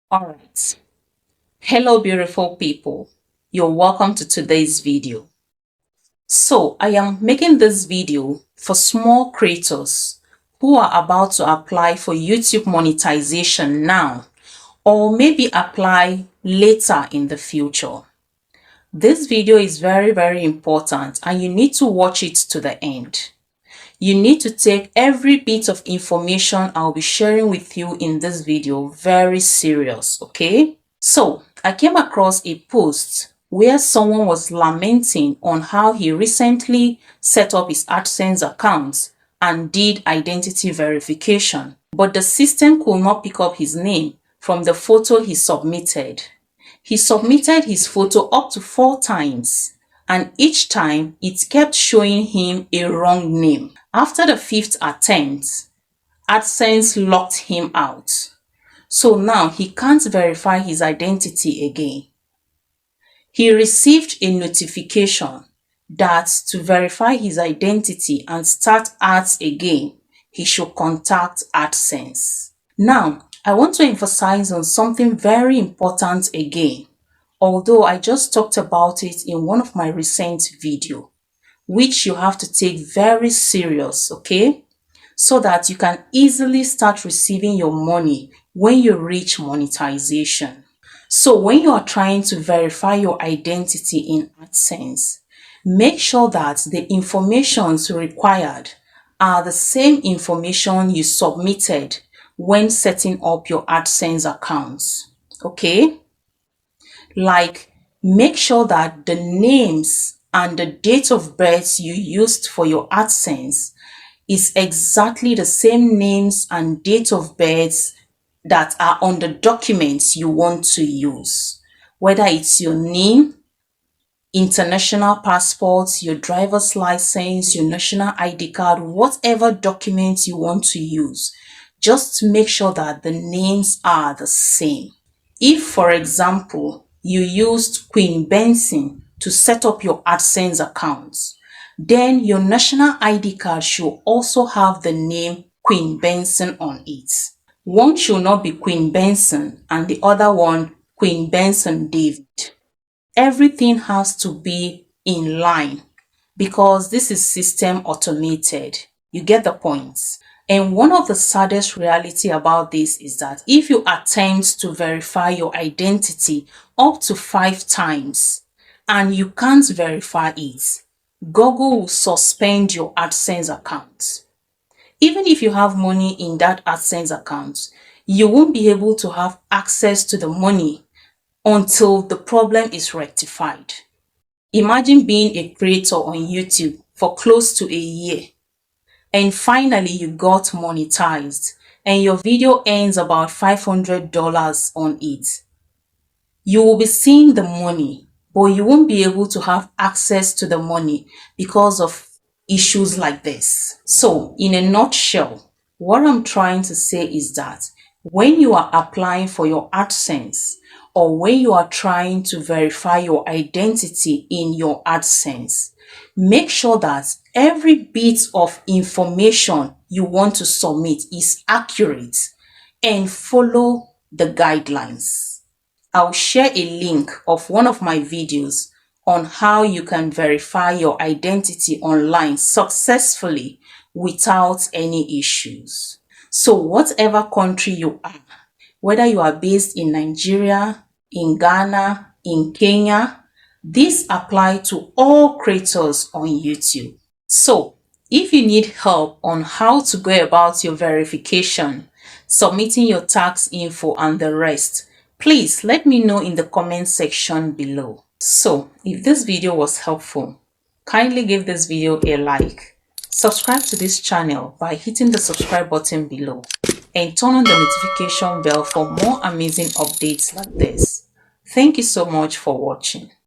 All right. Hello, beautiful people. You're welcome to today's video. So I am making this video for small creators who are about to apply for YouTube monetization now, or maybe apply later in the future. This video is very important and you need to watch it to the end. You need to take every bit of information I'll be sharing with you in this video very serious, okay? So, I came across a post where someone was lamenting on how he recently set up his AdSense account and did identity verification, but the system could not pick up his name from the photo he submitted. He submitted his photo up to 4 times, and each time it kept showing him a wrong name. After the 5th attempt, AdSense locked him out. So now he can't verify his identity again. He received a notification that to verify his identity and start ads again, he should contact AdSense. Now, I want to emphasize on something very important again, although I just talked about it in one of my recent videos, which you have to take very serious, okay? So that you can easily start receiving your money when you reach monetization. So when you are trying to verify your identity in AdSense, make sure that the information required are the same information you submitted when setting up your AdSense accounts. Okay? Like, make sure that the names and the date of birth you used for your AdSense is exactly the same names and date of birth that are on the documents you want to use. Whether it's your name, international passport, your driver's license, your national ID card, whatever documents you want to use, just make sure that the names are the same. If, for example, you used Queen Benson to set up your AdSense accounts, then your national ID card should also have the name Queen Benson on it. One should not be Queen Benson and the other one Queen Benson David. Everything has to be in line because this is system automated. You get the point. And one of the saddest reality about this is that if you attempt to verify your identity up to 5 times and you can't verify it, Google will suspend your AdSense account. Even if you have money in that AdSense account, you won't be able to have access to the money until the problem is rectified. Imagine being a creator on YouTube for close to a year and finally you got monetized and your video earns about $500 on it. You will be seeing the money, but you won't be able to have access to the money because of issues like this. So, in a nutshell, what I'm trying to say is that when you are applying for your AdSense or when you are trying to verify your identity in your AdSense, make sure that every bit of information you want to submit is accurate and follow the guidelines. I'll share a link of one of my videos on how you can verify your identity online successfully without any issues. So whatever country you are, whether you are based in Nigeria, in Ghana, in Kenya, this applies to all creators on YouTube. So if you need help on how to go about your verification, submitting your tax info and the rest, please let me know in the comment section below. So, if this video was helpful, kindly give this video a like. Subscribe to this channel by hitting the subscribe button below and turn on the notification bell for more amazing updates like this. Thank you so much for watching.